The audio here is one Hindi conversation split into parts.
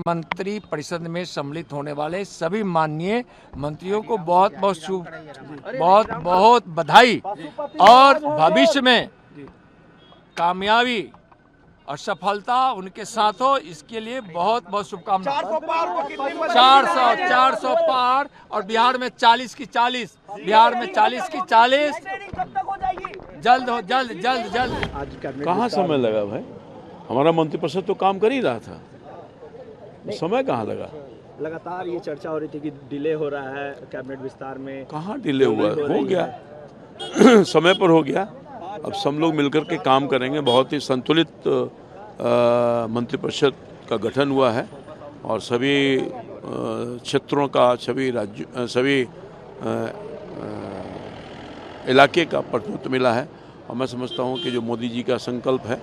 मंत्री परिषद में सम्मिलित होने वाले सभी माननीय मंत्रियों को बहुत बहुत बधाई और भविष्य में कामयाबी और सफलता उनके साथ हो, इसके लिए बहुत बहुत शुभकामनाएं। 400 पार और बिहार में 40 की 40, बिहार में 40 की 40 जल्द हो, जल्द। कहाँ समय लगा भाई, हमारा मंत्रिपरिषद तो काम कर ही रहा था, समय कहाँ लगा। लगातार ये चर्चा हो रही थी कि डिले हो रहा है कैबिनेट विस्तार में। कहाँ डिले हुआ, हो गया समय पर हो गया। अब सब लोग मिलकर के काम करेंगे। बहुत ही संतुलित मंत्रिपरिषद का गठन हुआ है और सभी क्षेत्रों का, सभी राज्यों, सभी इलाके का प्रतिनिधित्व मिला है। और मैं समझता हूँ कि जो मोदी जी का संकल्प है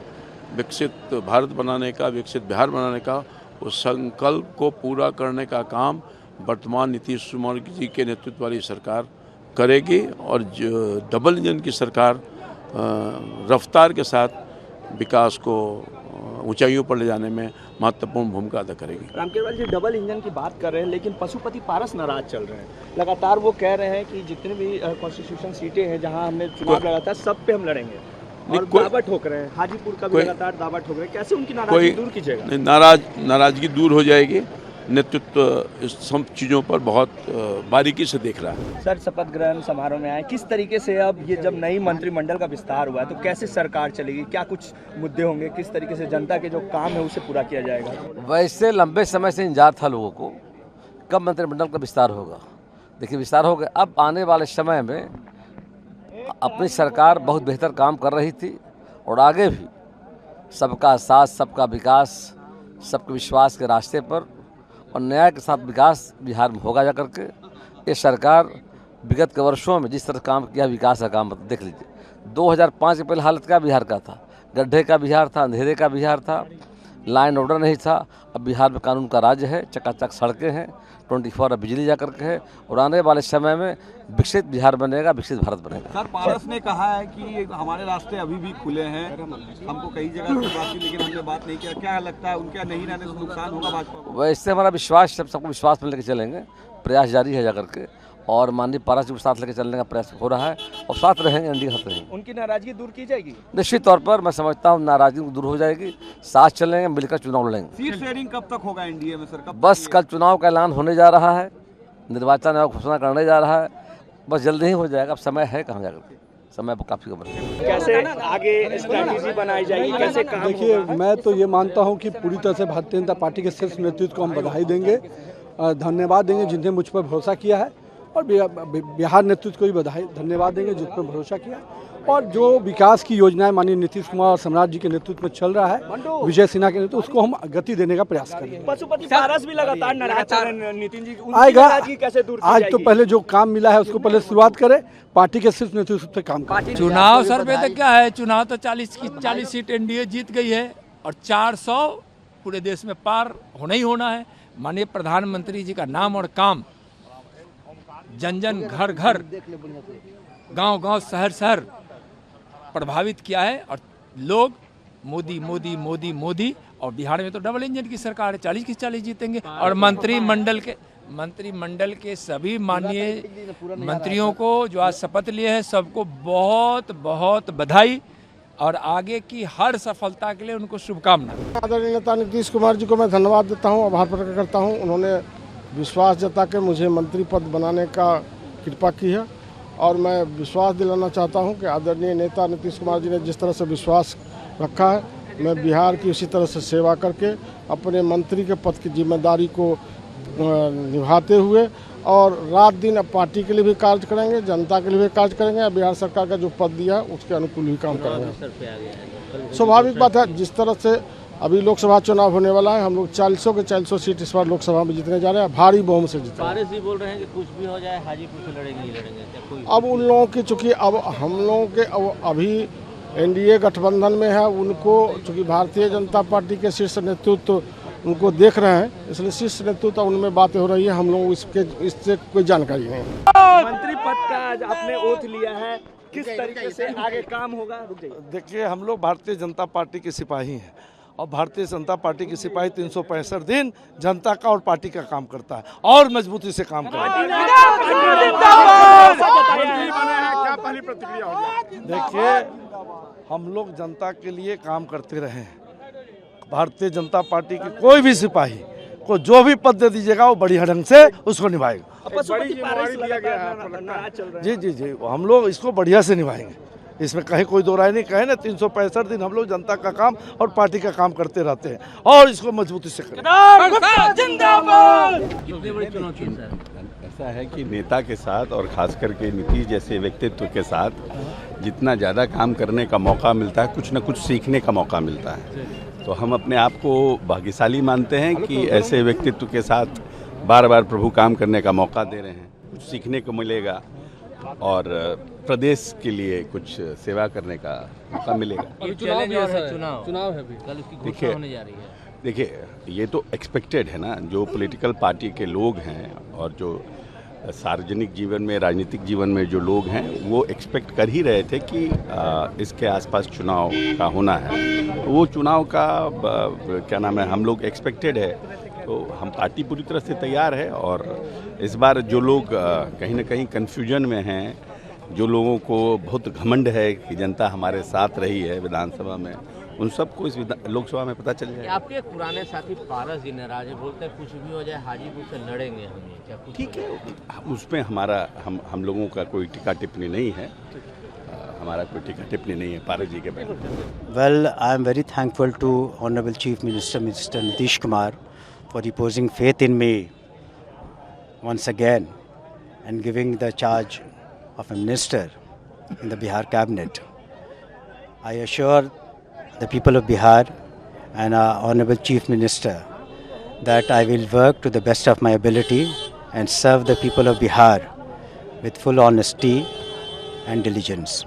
विकसित भारत बनाने का, विकसित बिहार बनाने का, उस संकल्प को पूरा करने का काम वर्तमान नीतीश कुमार जी के नेतृत्व वाली सरकार करेगी। और जो डबल इंजन की सरकार रफ्तार के साथ विकास को ऊंचाइयों पर ले जाने में महत्वपूर्ण भूमिका अदा करेगी। रामकेशवाल जी डबल इंजन की बात कर रहे हैं, लेकिन पशुपति पारस नाराज चल रहे हैं। लगातार वो कह रहे हैं कि जितने भी कॉन्स्टिट्यूशन सीटें हैं जहां हमने चुनाव लड़ा था सब पे हम लड़ेंगे, और दावा ठोक रहे हैं। हाजीपुर का भी लगातार दावा ठोक रहे हैं। कैसे उनकी नाराजगी दूर कीजिएगा? नाराजगी दूर हो जाएगी। नेतृत्व इस सब चीज़ों पर बहुत बारीकी से देख रहा है। सर, शपथ ग्रहण समारोह में आए, किस तरीके से अब ये जब नई मंत्रिमंडल का विस्तार हुआ है तो कैसे सरकार चलेगी, क्या कुछ मुद्दे होंगे, किस तरीके से जनता के जो काम है उसे पूरा किया जाएगा? वैसे लंबे समय से इंतजार था लोगों को कब मंत्रिमंडल का विस्तार होगा। देखिए विस्तार हो गया। अब आने वाले समय में अपनी सरकार बहुत बेहतर काम कर रही थी और आगे भी सबका साथ, सबका विकास, सबके विश्वास के रास्ते पर और न्याय के साथ विकास बिहार में होगा। जा करके ये सरकार विगत के वर्षों में जिस तरह काम किया, विकास का काम देख लीजिए। 2005 के पहले हालत क्या बिहार का था, गड्ढे का बिहार था, अंधेरे का बिहार था, लाइन ऑर्डर नहीं था। अब बिहार में कानून का राज्य है, चकाचक सड़कें हैं, 24 बिजली जा करके है और आने वाले समय में विकसित बिहार बनेगा, विकसित भारत बनेगा। सर, पारस ने कहा है कि हमारे रास्ते अभी भी खुले हैं, हमको कई जगह से बात की लेकिन हमने बात नहीं किया। क्या लगता है उनका नहीं रहने से नुकसान होगा भाजपा को? वैसे हमारा विश्वास, सबको विश्वास में लेकर चलेंगे, प्रयास जारी है जा करके, और माननीय पारस जी को साथ लेकर चलने का प्रयास हो रहा है और साथ रहेंगे, एनडीए साथ रहेंगे। उनकी नाराजगी दूर की जाएगी? निश्चित तौर पर मैं समझता हूँ नाराजगी दूर हो जाएगी, साथ चलेंगे, मिलकर चुनाव लड़ेंगे। सीट शेयरिंग कब तक होगा एनडीए में सर? बस कल चुनाव का ऐलान होने जा रहा है, निर्वाचन आयोग घोषणा करने जा रहा है, बस जल्दी ही हो जाएगा। अब समय है कहाँ जाकर, समय काफी कम है। कैसे आगे स्ट्रैटेजी बनाई जाएगी, कैसे काम? देखिए, मैं तो ये मानता हूँ कि पूरी तरह से भारतीय जनता पार्टी के शीर्ष नेतृत्व को हम बधाई देंगे, धन्यवाद देंगे जिन्हें मुझ पर भरोसा किया है, और बिहार नेतृत्व को भी बधाई धन्यवाद देंगे जिस पर भरोसा किया। और जो विकास की योजनाएं माननीय नीतीश कुमार और सम्राट जी के नेतृत्व में चल रहा है, विजय सिन्हा के नेतृत्व, उसको हम गति देने का प्रयास करेंगे। पशुपति पारस भी लगातार नाराज हैं नितिन जी, आएगा। कैसे दूर आज तो पहले जो काम मिला है उसको पहले शुरुआत करें, पार्टी के शीर्ष नेतृत्व पे काम करें। चुनाव सर पे तो क्या है, चुनाव तो 40 की 40 सीट एनडीए जीत गई है और 400 पूरे देश में पार होना ही होना है। माननीय प्रधानमंत्री जी का नाम और काम जन जन, घर घर, गांव गांव, शहर शहर प्रभावित किया है और लोग मोदी मोदी मोदी मोदी। और बिहार में तो डबल इंजन की सरकार है, 40 की 40 जीतेंगे। और मंत्रिमंडल के सभी माननीय मंत्रियों को जो आज शपथ लिए हैं सबको बहुत बहुत बधाई और आगे की हर सफलता के लिए उनको शुभकामनाएं। आदरणीय नेता नीतीश कुमार जी को मैं धन्यवाद देता हूं, आभार प्रकट करता हूं। उन्होंने विश्वास जता के मुझे मंत्री पद बनाने का कृपा की है और मैं विश्वास दिलाना चाहता हूं कि आदरणीय नेता नीतीश कुमार जी ने जिस तरह से विश्वास रखा है, मैं बिहार की उसी तरह से सेवा करके अपने मंत्री के पद की जिम्मेदारी को निभाते हुए और रात दिन अब पार्टी के लिए भी कार्य करेंगे, जनता के लिए भी कार्य करेंगे, बिहार सरकार का जो पद दिया है उसके अनुकूल भी काम करेंगे। स्वाभाविक बात है, जिस तरह से अभी लोकसभा चुनाव होने वाला है, हम लोग 40 सीट इस बार लोकसभा में जीतने जा रहे हैं, भारी बहुमत से जीतेंगे। पारस जी बोल रहे हैं कि कुछ भी हो जाए हाजीपुर से लड़ेंगे ही लड़ेंगे। अब उन लोगों की, चूँकि अब हम लोगों के अभी एनडीए गठबंधन में है, उनको चूँकि भारतीय जनता पार्टी के शीर्ष नेतृत्व उनको देख रहे हैं, इसलिए शीर्ष नेतृत्व उनमें बातें हो रही है, हम लोग इससे कोई जानकारी नहीं। मंत्री पद का आपने ओथ लिया है, किस तरीके से आगे काम होगा? देखिए, हम लोग भारतीय जनता पार्टी के सिपाही हैं और भारतीय जनता पार्टी की सिपाही 365 दिन जनता का और पार्टी का काम करता है और मजबूती से काम करता है। क्या पहली प्रतिक्रिया होगी? देखिए, हम लोग जनता के लिए काम करते रहे हैं। भारतीय जनता पार्टी की कोई भी सिपाही को जो भी पद दे दीजिएगा वो बढ़िया ढंग से उसको निभाएगा। पशुपति पारस लगातार नाराज चल रहे हैं। जी, हम लोग इसको बढ़िया से निभाएंगे, इसमें कहीं कोई दो राय नहीं। कहे ना 365 दिन हम लोग जनता का काम और पार्टी का काम करते रहते हैं और इसको मजबूती से करेंगे। ऐसा है कि नेता के साथ और खास करके नीतीश जैसे व्यक्तित्व के साथ जितना ज़्यादा काम करने का मौका मिलता है, कुछ न कुछ सीखने का मौका मिलता है। तो हम अपने आप को भाग्यशाली मानते हैं कि ऐसे व्यक्तित्व के साथ बार बार प्रभु काम करने का मौका दे रहे हैं। कुछ सीखने को मिलेगा और प्रदेश के लिए कुछ सेवा करने का मौका मिलेगा। चुनाव है कल उसकी घोषणा होने जा रही है। देखिए, ये तो एक्सपेक्टेड है ना, जो पॉलिटिकल पार्टी के लोग हैं और जो सार्वजनिक जीवन में, राजनीतिक जीवन में जो लोग हैं, वो एक्सपेक्ट कर ही रहे थे कि इसके आसपास चुनाव का होना है। वो चुनाव का क्या नाम है, हम लोग एक्सपेक्टेड है, तो हम पार्टी पूरी तरह से तैयार है। और इस बार जो लोग कहीं ना कहीं कन्फ्यूजन में हैं, जो लोगों को बहुत घमंड है कि जनता हमारे साथ रही है विधानसभा में, उन सबको इस लोकसभा में पता चल जाएगा। आपके एक पुराने साथी पारस जी नाराज है, बोलते हैं कुछ भी हो जाए हाजीपुर से लड़ेंगे हम, क्या कुछ ठीक है, उसमें हमारा हम लोगों का कोई टिक्का टिप्पणी नहीं है, हमारा कोई टिक्का टिप्पणी नहीं है पारस जी के बारे में। Well, I am very thankful to Honorable Chief Minister, Mr. Nitish Kumar, for reposing faith in me once again and giving the charge of a minister in the Bihar cabinet. I assure the people of Bihar and our Honorable Chief Minister that I will work to the best of my ability and serve the people of Bihar with full honesty and diligence.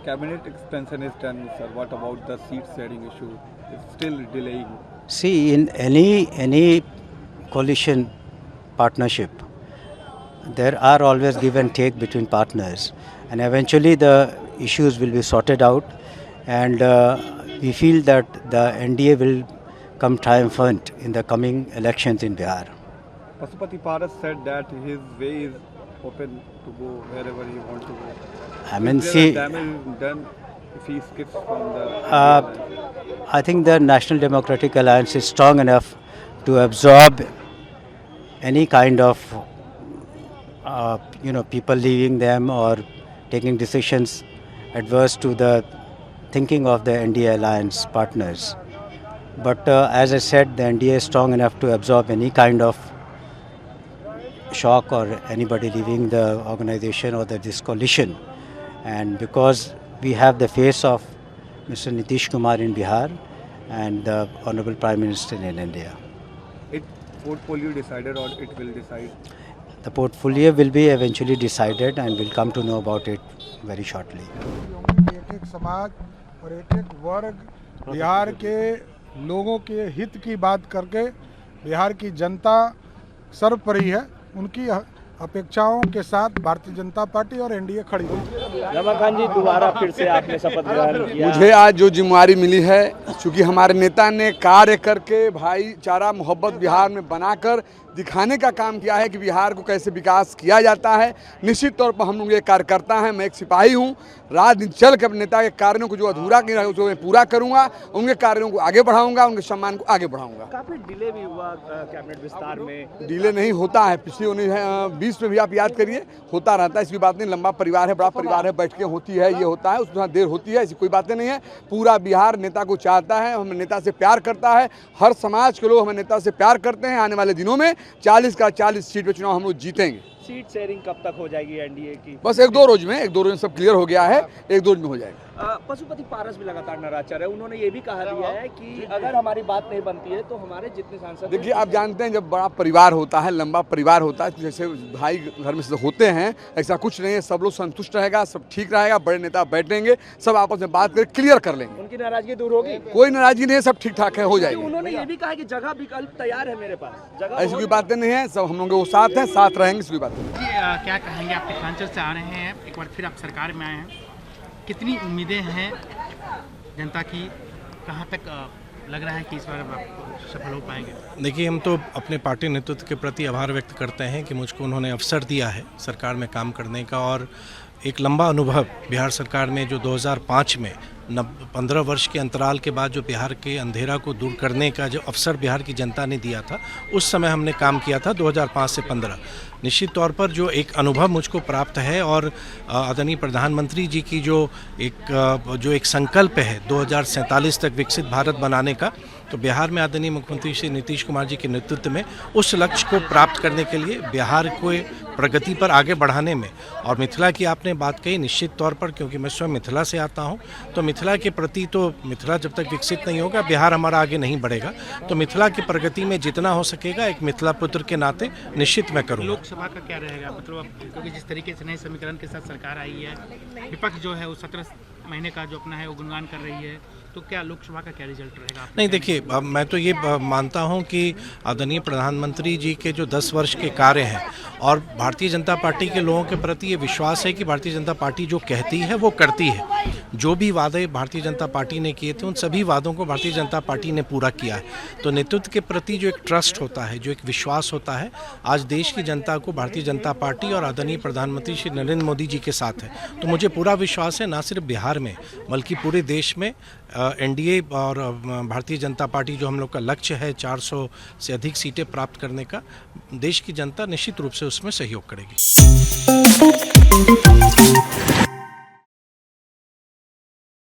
Cabinet expansion is done, sir. What about the seat sharing issue? It's still delaying. See, in any coalition partnership, there are always give and take between partners, and eventually the issues will be sorted out, and we feel that the NDA will come triumphant in the coming elections in Bihar. Pasupati Paras said that his way is open to go wherever he wants to go. I mean, Is there see, damage done if he skips from the... I think the National Democratic Alliance is strong enough to absorb any kind of people leaving them or taking decisions adverse to the thinking of the NDA alliance partners. But as I said, the NDA is strong enough to absorb any kind of shock or anybody leaving the organization or this coalition. And because we have the face of Mr. Nitish Kumar in Bihar and the Honorable Prime Minister in India. It portfolio decided or it will decide? The portfolio will be eventually decided and we'll come to know about it very shortly. एक समाज और एक वर्ग बिहार के लोगों के हित की बात करके बिहार की जनता सर्वोपरि है, उनकी अपेक्षाओं के साथ भारतीय जनता पार्टी और एनडीए खड़ी है। रमन खान जी, दोबारा फिर से आपने शपथ ग्रहण किया। मुझे आज जो जिम्मेवारी मिली है, क्योंकि हमारे नेता ने कार्य करके भाईचारा मोहब्बत बिहार में बनाकर दिखाने का काम किया है कि बिहार को कैसे विकास किया जाता है। निश्चित तौर पर हम लोग ये कार्यकर्ता हैं, मैं एक सिपाही हूँ, राजनीति चल के नेता के कार्यों को जो अधूरा किया है उसको मैं पूरा करूँगा, उनके कार्यों को आगे बढ़ाऊँगा, उनके सम्मान को आगे बढ़ाऊँगा। काफी डिले भी हुआ कैबिनेट विस्तार में। डिले नहीं होता है, पिछले 1920 में भी आप याद करिए, होता रहता है, इसकी बात नहीं। लंबा परिवार है, बड़ा परिवार है, बैठकें होती है, ये होता है, उसमें देर होती है, ऐसी कोई बातें नहीं है। पूरा बिहार नेता को चाहता है, हम नेता से प्यार करता है, हर समाज के लोग हमें नेता से प्यार करते हैं। आने वाले दिनों में 40 का 40 सीट पे चुनाव हम लोग जीतेंगे। सीट शेयरिंग कब तक हो जाएगी एनडीए की? बस एक दो रोज में सब क्लियर हो गया है, एक दो रोज में हो जाएगा। पशुपति पारस भी लगातार नाराज चल रहे हैं, उन्होंने ये भी कहा दिया है कि अगर हमारी बात नहीं बनती है तो हमारे जितने सांसद, देखिए आप जानते हैं जब बड़ा परिवार होता है, लंबा परिवार होता है, जैसे भाई घर में से होते हैं, ऐसा कुछ नहीं है। सब लोग संतुष्ट रहेगा, सब ठीक रहेगा, बड़े नेता बैठेंगे, सब आपस में बात करके क्लियर कर लेंगे। उनकी नाराजगी दूर होगी? कोई नाराजगी नहीं है, सब ठीक ठाक है, हो जाएगी। उन्होंने ये भी कहा कि जगह विकल्प तैयार है मेरे पास, जगह ऐसी कोई बातें नहीं है, सब हम लोग वो साथ हैं, साथ रहेंगे, इसकी बात नहीं। क्या कहेंगे, आप मिथिलांचल से आ रहे हैं, एक बार फिर आप सरकार में आए हैं, कितनी उम्मीदें हैं जनता की, कहाँ तक लग रहा है कि इस बार आप सफल हो पाएंगे? देखिए, हम तो अपने पार्टी नेतृत्व के प्रति आभार व्यक्त करते हैं कि मुझको उन्होंने अवसर दिया है सरकार में काम करने का, और एक लंबा अनुभव बिहार सरकार में जो 2005 में 15 वर्ष के अंतराल के बाद जो बिहार के अंधेरा को दूर करने का जो अवसर बिहार की जनता ने दिया था, उस समय हमने काम किया था 2005 से 15। निश्चित तौर पर जो एक अनुभव मुझको प्राप्त है, और आदरणीय प्रधानमंत्री जी की जो एक संकल्प है 2047 तक विकसित भारत बनाने का, तो बिहार में आदरणीय मुख्यमंत्री श्री नीतीश कुमार जी के नेतृत्व में उस लक्ष्य को प्राप्त करने के लिए, बिहार को प्रगति पर आगे बढ़ाने में, और मिथिला की आपने बात कही, निश्चित तौर पर क्योंकि मैं स्वयं मिथिला से आता हूं, तो मिथिला के प्रति तो मिथिला जब तक विकसित नहीं होगा बिहार हमारा आगे नहीं बढ़ेगा। तो मिथिला की प्रगति में जितना हो सकेगा एक मिथिला पुत्र के नाते निश्चित मैं करूँगा। लोकसभा का क्या रहेगा, मतलब क्योंकि जिस तरीके से नए समीकरण के साथ सरकार आई है, विपक्ष जो है वो 17 महीने का जो अपना है वो गुणगान कर रही है, तो क्या लोकसभा का क्या रिजल्ट रहेगा? नहीं, देखिए, मैं तो ये मानता हूं कि आदरणीय प्रधानमंत्री जी के जो 10 वर्ष के कार्य हैं, और भारतीय जनता पार्टी के लोगों के प्रति ये विश्वास है कि भारतीय जनता पार्टी जो कहती है वो करती है। जो भी वादे भारतीय जनता पार्टी ने किए थे उन सभी वादों को भारतीय जनता पार्टी ने पूरा किया है। तो नेतृत्व के प्रति जो एक ट्रस्ट होता है, जो एक विश्वास होता है, आज देश की जनता को भारतीय जनता पार्टी और आदरणीय प्रधानमंत्री श्री नरेंद्र मोदी जी के साथ है। तो मुझे पूरा विश्वास है, ना सिर्फ बिहार में बल्कि पूरे देश में एनडीए और भारतीय जनता पार्टी जो हम लोग का लक्ष्य है 400 से अधिक सीटें प्राप्त करने का, देश की जनता निश्चित रूप से उसमें सहयोग करेगी।